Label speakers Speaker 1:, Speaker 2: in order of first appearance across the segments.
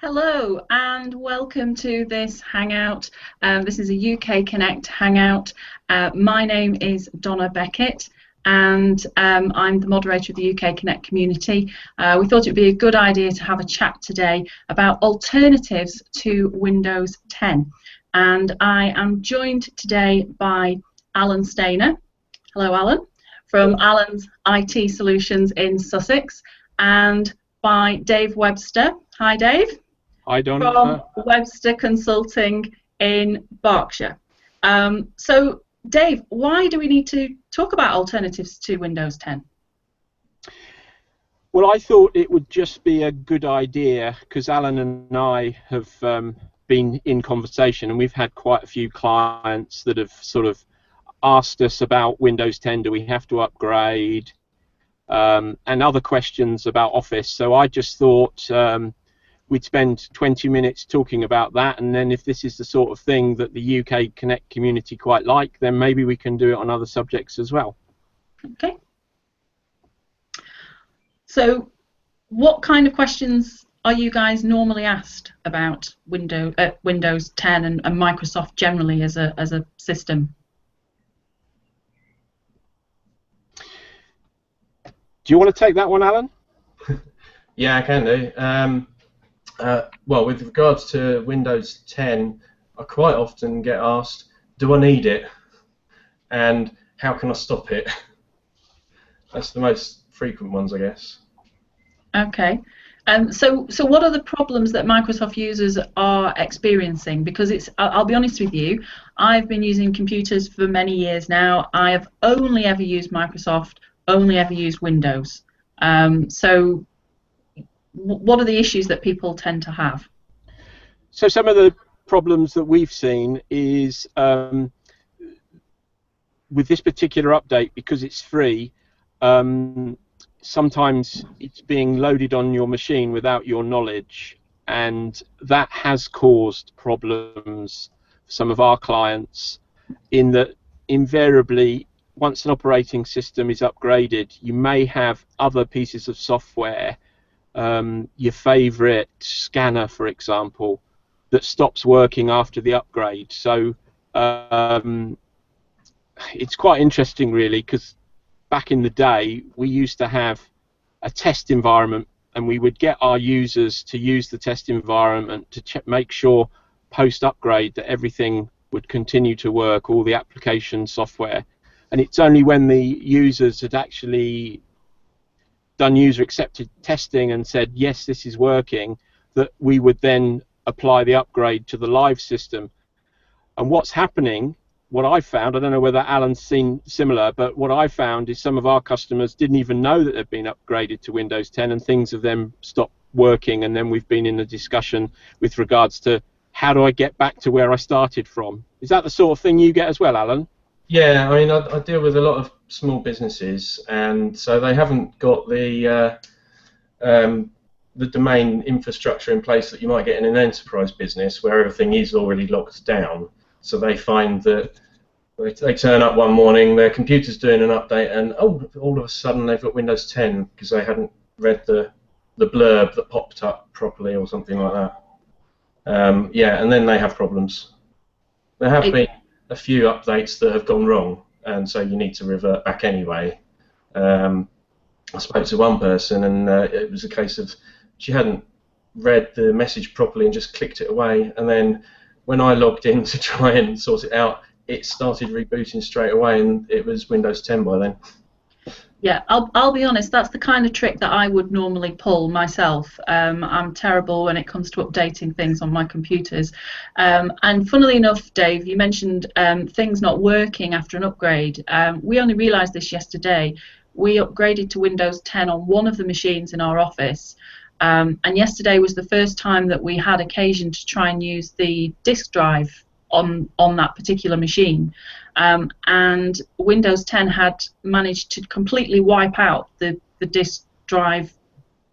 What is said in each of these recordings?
Speaker 1: Hello and welcome to this Hangout. This is a UK Connect Hangout. My name is Donna Beckett and I'm the moderator of the UK Connect community. We thought it would be a good idea to have a chat today about alternatives to Windows 10. And I am joined today by Alan Stainer. Hello, Alan. From Alan's IT Solutions in Sussex, and by Dave Webster. Hi, Dave.
Speaker 2: Hi, Donna.
Speaker 1: From Webster Consulting in Berkshire. So, Dave, why do we need to talk about alternatives to Windows 10?
Speaker 2: Well, I thought it would just be a good idea because Alan and I have been in conversation, and we've had quite a few clients that have sort of asked us about Windows 10. Do we have to upgrade? And other questions about Office. So I just thought we'd spend 20 minutes talking about that, and then if this is the sort of thing that the UK Connect community quite like, then maybe we can do it on other subjects as well.
Speaker 1: Okay. So what kind of questions are you guys normally asked about Windows 10 and Microsoft generally as a system?
Speaker 2: Do you want to take that one, Alan?
Speaker 3: Yeah, I can do. Well, with regards to Windows 10, I quite often get asked, do I need it? And how can I stop it? That's the most frequent ones, I guess.
Speaker 1: Okay. So what are the problems that Microsoft users are experiencing? Because I'll be honest with you, I've been using computers for many years now. I have only ever used Microsoft, only ever used Windows. So what are the issues that people tend to have?
Speaker 2: So some of the problems that we've seen is with this particular update, because it's free, sometimes it's being loaded on your machine without your knowledge, and that has caused problems for some of our clients in that invariably once an operating system is upgraded, you may have other pieces of software, your favorite scanner, for example, that stops working after the upgrade. So it's quite interesting, really, because back in the day, we used to have a test environment, and we would get our users to use the test environment to make sure post-upgrade that everything would continue to work, all the application software. And it's only when the users had actually done user-accepted testing and said, yes, this is working, that we would then apply the upgrade to the live system. And what's happening, what I found, I don't know whether Alan's seen similar, but what I found is some of our customers didn't even know that they've been upgraded to Windows 10, and things have then stopped working, and then we've been in a discussion with regards to how do I get back to where I started from. Is that the sort of thing you get as well, Alan?
Speaker 3: Yeah, I mean, I deal with a lot of small businesses, and so they haven't got the domain infrastructure in place that you might get in an enterprise business where everything is already locked down. So they find that they turn up one morning, their computer's doing an update, and all of a sudden they've got Windows 10 because they hadn't read the blurb that popped up properly or something like that. Yeah, and then they have problems. There have been a few updates that have gone wrong, and so you need to revert back anyway. I spoke to one person, and it was a case of she hadn't read the message properly and just clicked it away, and then when I logged in to try and sort it out, it started rebooting straight away, and it was Windows 10 by then.
Speaker 1: Yeah, I'll be honest, that's the kind of trick that I would normally pull myself. I'm terrible when it comes to updating things on my computers. And funnily enough, Dave, you mentioned things not working after an upgrade. We only realised this yesterday. We upgraded to Windows 10 on one of the machines in our office. And yesterday was the first time that we had occasion to try and use the disk drive on that particular machine. And Windows 10 had managed to completely wipe out the disk drive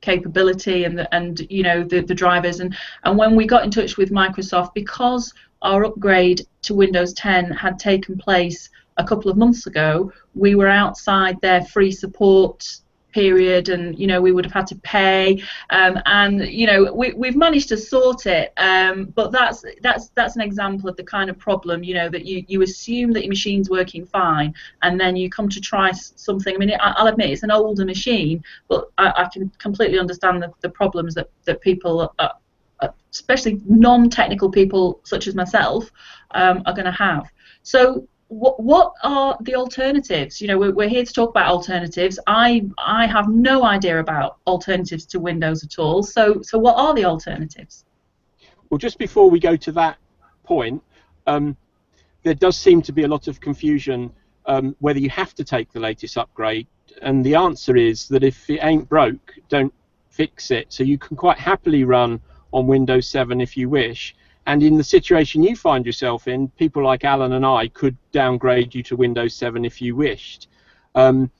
Speaker 1: capability and you know the drivers, and when we got in touch with Microsoft, because our upgrade to Windows 10 had taken place a couple of months ago, we were outside their free support period, and we would have had to pay, and we've managed to sort it, but that's an example of the kind of problem, that you assume that your machine's working fine, and then you come to try something. I mean, I'll admit it's an older machine, but I can completely understand the problems that people, especially non-technical people such as myself, are going to have. So what are the alternatives? We're here to talk about alternatives. I have no idea about alternatives to Windows at all. So what are the alternatives?
Speaker 2: Well, just before we go to that point, there does seem to be a lot of confusion whether you have to take the latest upgrade, and the answer is that if it ain't broke, don't fix it. So you can quite happily run on Windows 7 if you wish. And in the situation you find yourself in, people like Alan and I could downgrade you to Windows 7 if you wished. But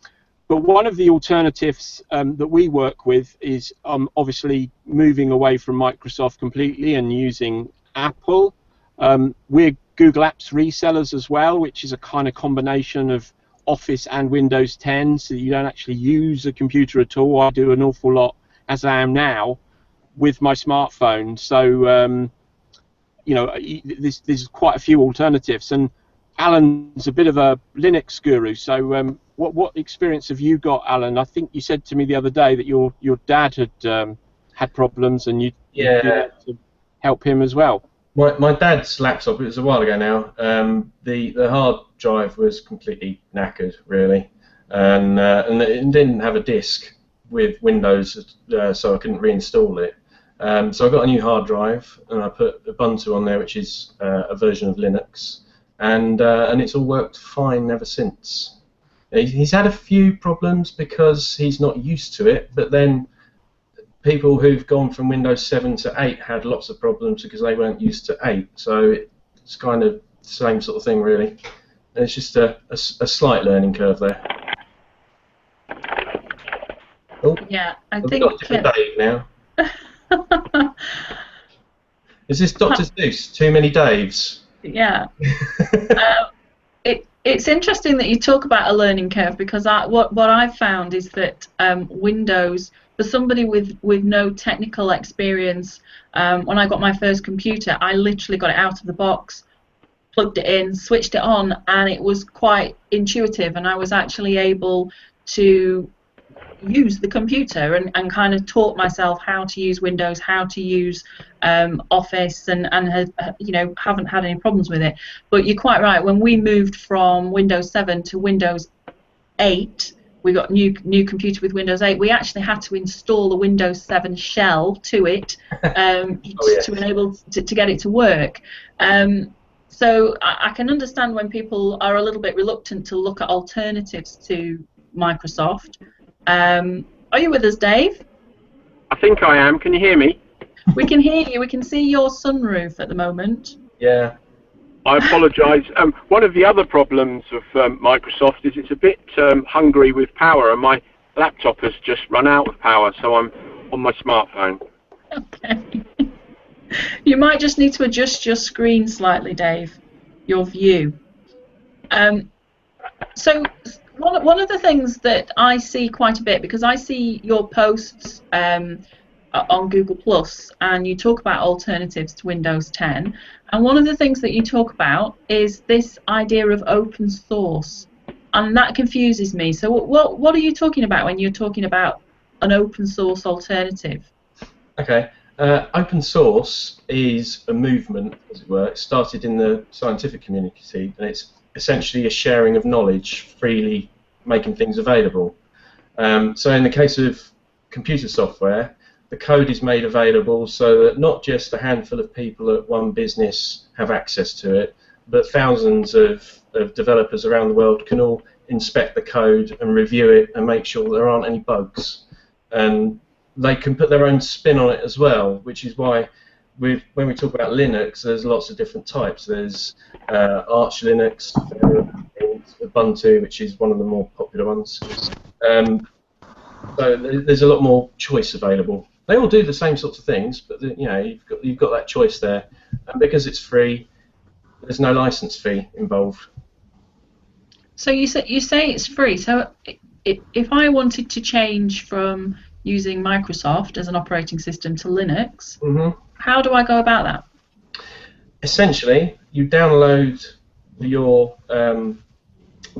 Speaker 2: one of the alternatives that we work with is obviously moving away from Microsoft completely and using Apple. We're Google Apps resellers as well, which is a kind of combination of Office and Windows 10, so you don't actually use a computer at all. I do an awful lot, as I am now, with my smartphone. So there's quite a few alternatives, and Alan's a bit of a Linux guru. So what experience have you got, Alan? I think you said to me the other day that your dad had problems, and you did it to help him as well.
Speaker 3: My dad's laptop, it was a while ago now, the hard drive was completely knackered, really, and it didn't have a disk with Windows, so I couldn't reinstall it. So I got a new hard drive, and I put Ubuntu on there, which is a version of Linux, and it's all worked fine ever since. He's had a few problems because he's not used to it, but then people who've gone from Windows 7 to 8 had lots of problems because they weren't used to 8. So it's kind of the same sort of thing, really. And it's just a slight learning curve there. Oh,
Speaker 1: yeah,
Speaker 3: I've got a different Dave now. Is this Dr. Seuss? Too many Daves?
Speaker 1: Yeah. It's interesting that you talk about a learning curve, because what I've found is that Windows, for somebody with no technical experience, when I got my first computer, I literally got it out of the box, plugged it in, switched it on, and it was quite intuitive, and I was actually able to use the computer and kind of taught myself how to use Windows, how to use Office, and haven't had any problems with it. But you're quite right, when we moved from Windows 7 to Windows 8, we got new computer with Windows 8, we actually had to install the Windows 7 shell to it to enable to get it to work. So I can understand when people are a little bit reluctant to look at alternatives to Microsoft. Are you with us, Dave?
Speaker 2: I think I am. Can you hear me?
Speaker 1: We can hear you. We can see your sunroof at the moment.
Speaker 3: Yeah.
Speaker 2: I apologise. One of the other problems of Microsoft is it's a bit hungry with power, and my laptop has just run out of power, so I'm on my smartphone.
Speaker 1: Okay. You might just need to adjust your screen slightly, Dave, your view. So one of the things that I see quite a bit, because I see your posts on Google Plus, and you talk about alternatives to Windows 10, and one of the things that you talk about is this idea of open source, and that confuses me. So what are you talking about when you're talking about an open source alternative?
Speaker 3: Okay. Open source is a movement, as it were. It started in the scientific community, and it's essentially a sharing of knowledge, freely making things available. So in the case of computer software, the code is made available so that not just a handful of people at one business have access to it, but thousands of developers around the world can all inspect the code and review it and make sure there aren't any bugs. And they can put their own spin on it as well, which is why when we talk about Linux, there's lots of different types. There's Arch Linux, Ubuntu, which is one of the more popular ones. So there's a lot more choice available. They all do the same sorts of things, but you've got that choice there, and because it's free, there's no license fee involved.
Speaker 1: So you say it's free. So if I wanted to change from using Microsoft as an operating system to Linux, how do I go about that?
Speaker 3: Essentially, you download your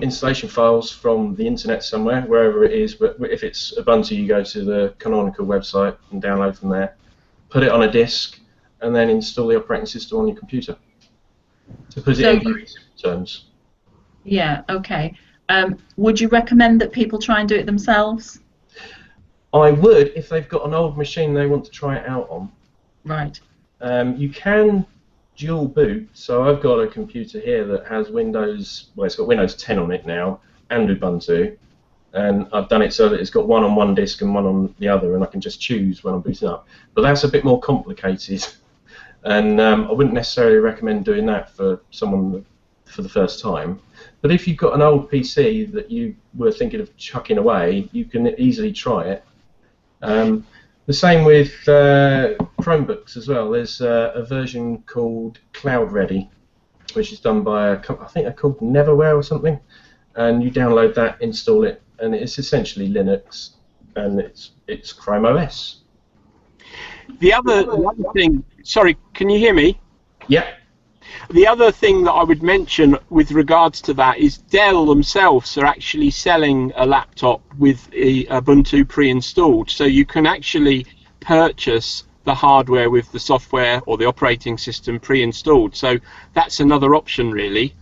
Speaker 3: installation files from the internet somewhere, wherever it is. But if it's Ubuntu, you go to the Canonical website and download from there. Put it on a disk, and then install the operating system on your computer. To put it in very simple terms.
Speaker 1: Yeah. Okay. Would you recommend that people try and do it themselves?
Speaker 3: I would, if they've got an old machine they want to try it out on.
Speaker 1: Right.
Speaker 3: You can dual boot. So I've got a computer here that has Windows. Well, it's got Windows 10 on it now, and Ubuntu. And I've done it so that it's got one on one disk and one on the other, and I can just choose when I'm booting up. But that's a bit more complicated, and I wouldn't necessarily recommend doing that for someone for the first time. But if you've got an old PC that you were thinking of chucking away, you can easily try it. The same with Chromebooks as well. There's a version called Cloud Ready, which is done by I think they're called Neverware or something, and you download that, install it, and it's essentially Linux, and it's Chrome OS.
Speaker 2: The other thing, sorry, can you hear me?
Speaker 3: Yeah.
Speaker 2: The other thing that I would mention with regards to that is Dell themselves are actually selling a laptop with Ubuntu pre-installed, so you can actually purchase the hardware with the software or the operating system pre-installed. So that's another option, really.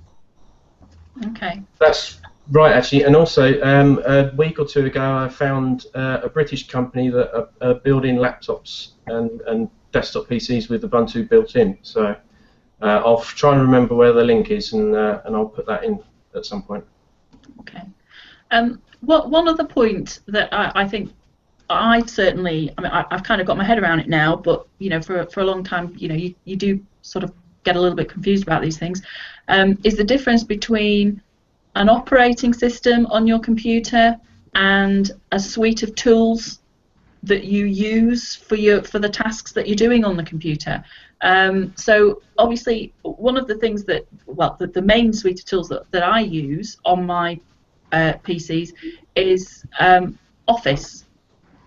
Speaker 1: Okay.
Speaker 3: That's right, actually. And also, a week or two ago, I found a British company that are building laptops and desktop PCs with Ubuntu built in. So I'll try and remember where the link is, and I'll put that in at some point.
Speaker 1: Okay. One other point that I think I've kind of got my head around it now, but for a long time, you do sort of get a little bit confused about these things. Is the difference between an operating system on your computer and a suite of tools that you use for the tasks that you're doing on the computer. So obviously, one of the things that, the main suite of tools that I use on my PCs is Office.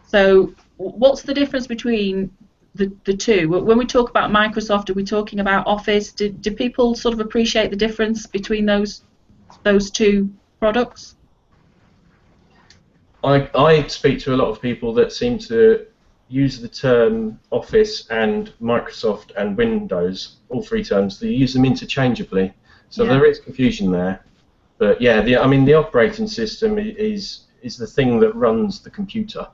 Speaker 1: So what's the difference between the two? When we talk about Microsoft, are we talking about Office? Do people sort of appreciate the difference between those two products?
Speaker 3: I speak to a lot of people that seem to use the term Office and Microsoft and Windows, all three terms, they use them interchangeably. So there is confusion there. But yeah, the operating system is the thing that runs the computer.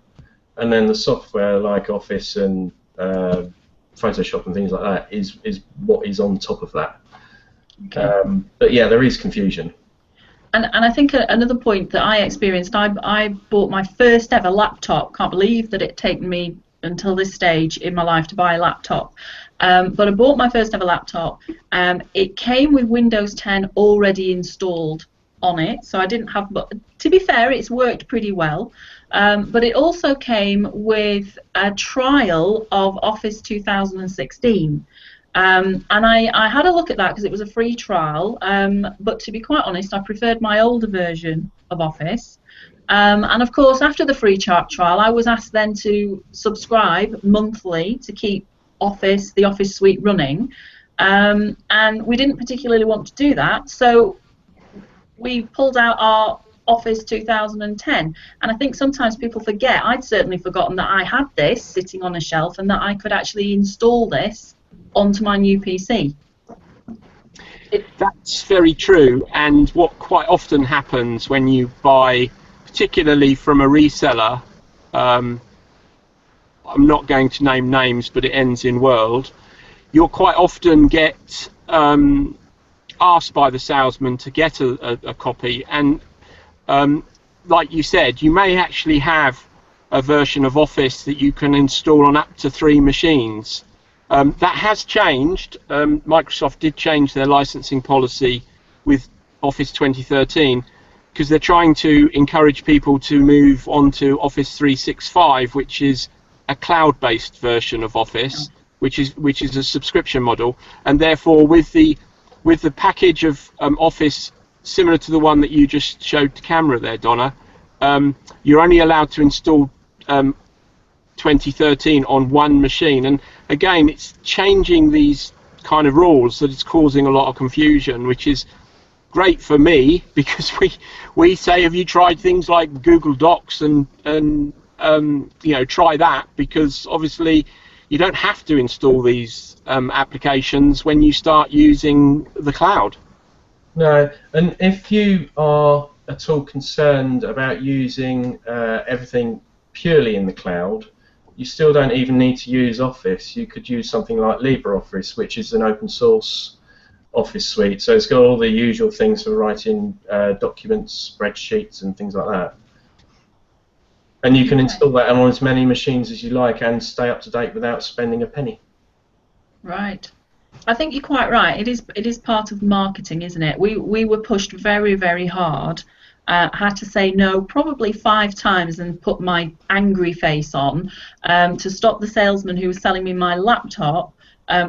Speaker 3: And then the software like Office and Photoshop and things like that is what is on top of that. Okay. But yeah, there is confusion.
Speaker 1: And I think another point that I experienced, I bought my first ever laptop. Can't believe that it taken me until this stage in my life to buy a laptop. But I bought my first ever laptop. It came with Windows 10 already installed on it, so I didn't have. But to be fair, it's worked pretty well. But it also came with a trial of Office 2016. And I had a look at that because it was a free trial, but to be quite honest, I preferred my older version of Office. And of course, after the free trial, I was asked then to subscribe monthly to keep the Office suite running. And we didn't particularly want to do that, so we pulled out our Office 2010. And I think sometimes people forget, I'd certainly forgotten that I had this sitting on a shelf and that I could actually install this onto my new PC.
Speaker 2: That's very true, and what quite often happens when you buy, particularly from a reseller, I'm not going to name names, but it ends in world, you'll quite often get asked by the salesman to get a copy, and like you said, you may actually have a version of Office that you can install on up to 3 machines. That has changed. Microsoft did change their licensing policy with Office 2013 because they're trying to encourage people to move on to Office 365, which is a cloud-based version of Office, which is a subscription model, and therefore with the package of Office similar to the one that you just showed to camera there, Donna, you're only allowed to install 2013 on one machine, and again it's changing these kind of rules that it's causing a lot of confusion, which is great for me because we say, have you tried things like Google Docs and you know, try that, because obviously you don't have to install these applications when you start using the cloud.
Speaker 3: No, and if you are at all concerned about using everything purely in the cloud, you still don't even need to use Office. You could use something like LibreOffice, which is an open source Office suite. So it's got all the usual things for writing documents, spreadsheets, and things like that. And you can install that on as many machines as you like and stay up to date without spending a penny.
Speaker 1: Right. I think you're quite right. It is part of marketing, isn't it? We were pushed very, very hard. Had to say no probably 5 times and put my angry face on to stop the salesman who was selling me my laptop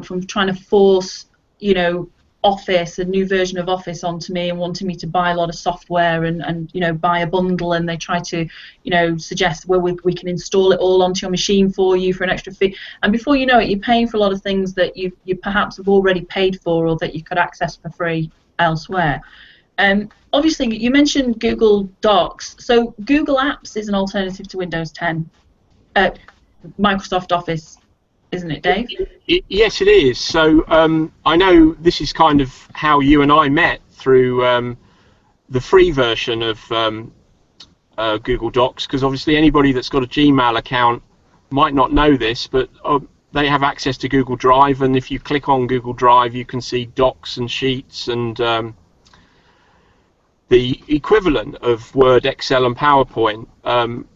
Speaker 1: from trying to force, you know, Office, a new version of Office onto me and wanting me to buy a lot of software and you know, buy a bundle, and they try to, you know, suggest, well, we can install it all onto your machine for you for an extra fee, and before you know it, you're paying for a lot of things that you perhaps have already paid for or that you could access for free elsewhere. Obviously, you mentioned Google Docs. So Google Apps is an alternative to Windows 10. Microsoft Office, isn't it, Dave?
Speaker 2: Yes, it is. So I know this is kind of how you and I met, through the free version of Google Docs, because obviously anybody that's got a Gmail account might not know this, but they have access to Google Drive, and if you click on Google Drive you can see docs and sheets and the equivalent of Word, Excel and PowerPoint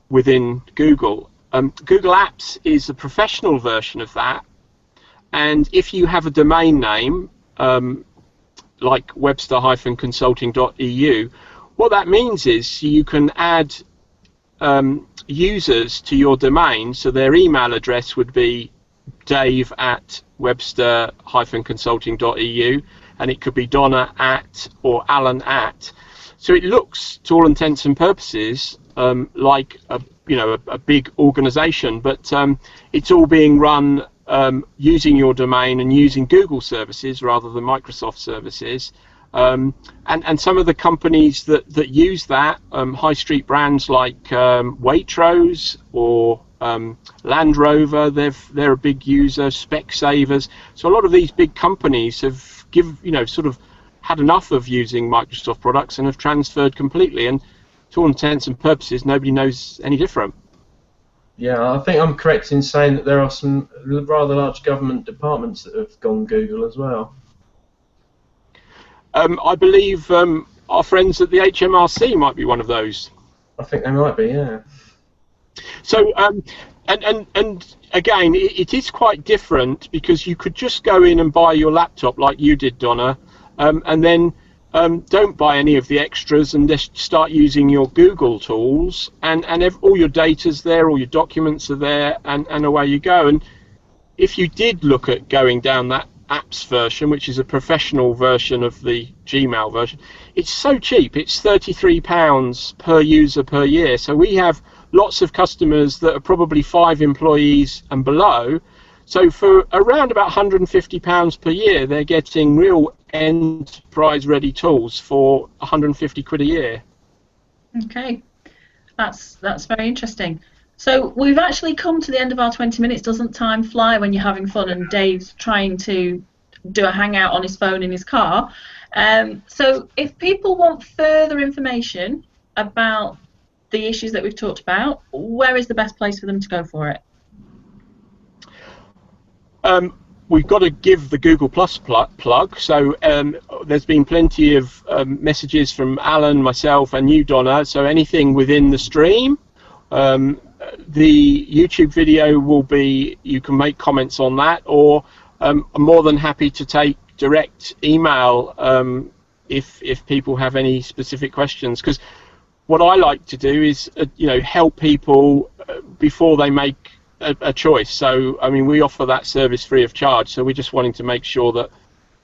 Speaker 2: within Google. Google Apps is a professional version of that, and if you have a domain name like webster-consulting.eu, what that means is you can add users to your domain, so their email address would be dave@webster-consulting.eu, and it could be Donna @ or Alan @. So it looks, to all intents and purposes, like a big organization, but it's all being run using your domain and using Google services rather than Microsoft services. And some of the companies that use that, high street brands like Waitrose or Land Rover, they're a big user, Specsavers. So a lot of these big companies have sort of had enough of using Microsoft products and have transferred completely, and to all intents and purposes nobody knows any different.
Speaker 3: Yeah, I think I'm correct in saying that there are some rather large government departments that have gone Google as well.
Speaker 2: I believe our friends at the HMRC might be one of those.
Speaker 3: I think they might be, yeah.
Speaker 2: So, and again, it is quite different, because you could just go in and buy your laptop like you did, Donna, and then don't buy any of the extras and just start using your Google tools, and all your data's there, all your documents are there, and away you go. And if you did look at going down that apps version, which is a professional version of the Gmail version, it's so cheap. It's £33 per user per year. So we have lots of customers that are probably 5 employees and below. So for around about £150 per year, they're getting real enterprise-ready tools for 150 quid a year.
Speaker 1: Okay, that's very interesting. So we've actually come to the end of our 20 minutes. Doesn't time fly when you're having fun? And Dave's trying to do a hangout on his phone in his car. So if people want further information about the issues that we've talked about, where is the best place for them to go for it?
Speaker 2: We've got to give the Google Plus plug. So there's been plenty of messages from Alan, myself, and you, Donna. So anything within the stream. The YouTube video will be, you can make comments on that, or I'm more than happy to take direct email if people have any specific questions, because what I like to do is help people before they make a choice. So I mean, we offer that service free of charge, so we're just wanting to make sure that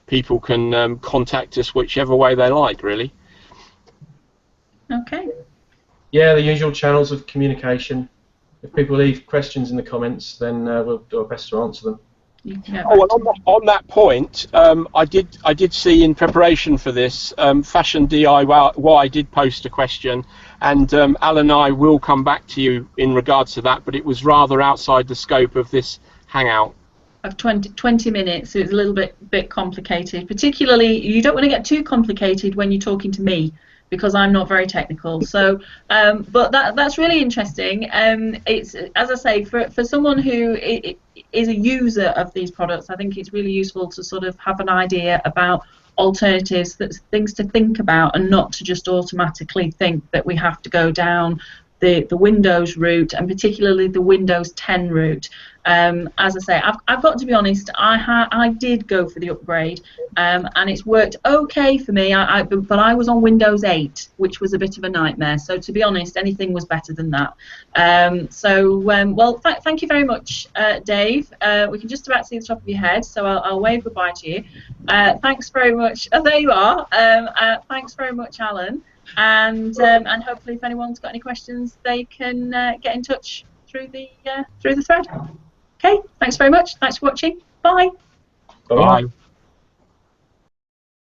Speaker 2: people can contact us whichever way they like, really.
Speaker 1: Okay.
Speaker 3: Yeah, the usual channels of communication. If people leave questions in the comments, then we'll do our best to answer them.
Speaker 2: Oh, well, on that point, I did see in preparation for this, Fashion DIY did post a question, and Alan and I will come back to you in regards to that, but it was rather outside the scope of this hangout.
Speaker 1: Of 20 minutes, so it's a little bit complicated. Particularly, you don't want to get too complicated when you're talking to me, because I'm not very technical. So, but that's really interesting. It's, as I say, for someone who is a user of these products, I think it's really useful to sort of have an idea about alternatives, that's things to think about, and not to just automatically think that we have to go down the Windows route, and particularly the Windows 10 route. As I say, I've got to be honest, I did go for the upgrade, and it's worked okay for me, but I was on Windows 8, which was a bit of a nightmare, so to be honest, anything was better than that. Well, thank you very much, Dave. We can just about see the top of your head, so I'll wave goodbye to you. Thanks very much. Oh, there you are. Thanks very much, Alan. And hopefully, if anyone's got any questions, they can get in touch through the thread. Okay, thanks very much. Thanks for watching. Bye.
Speaker 3: Bye.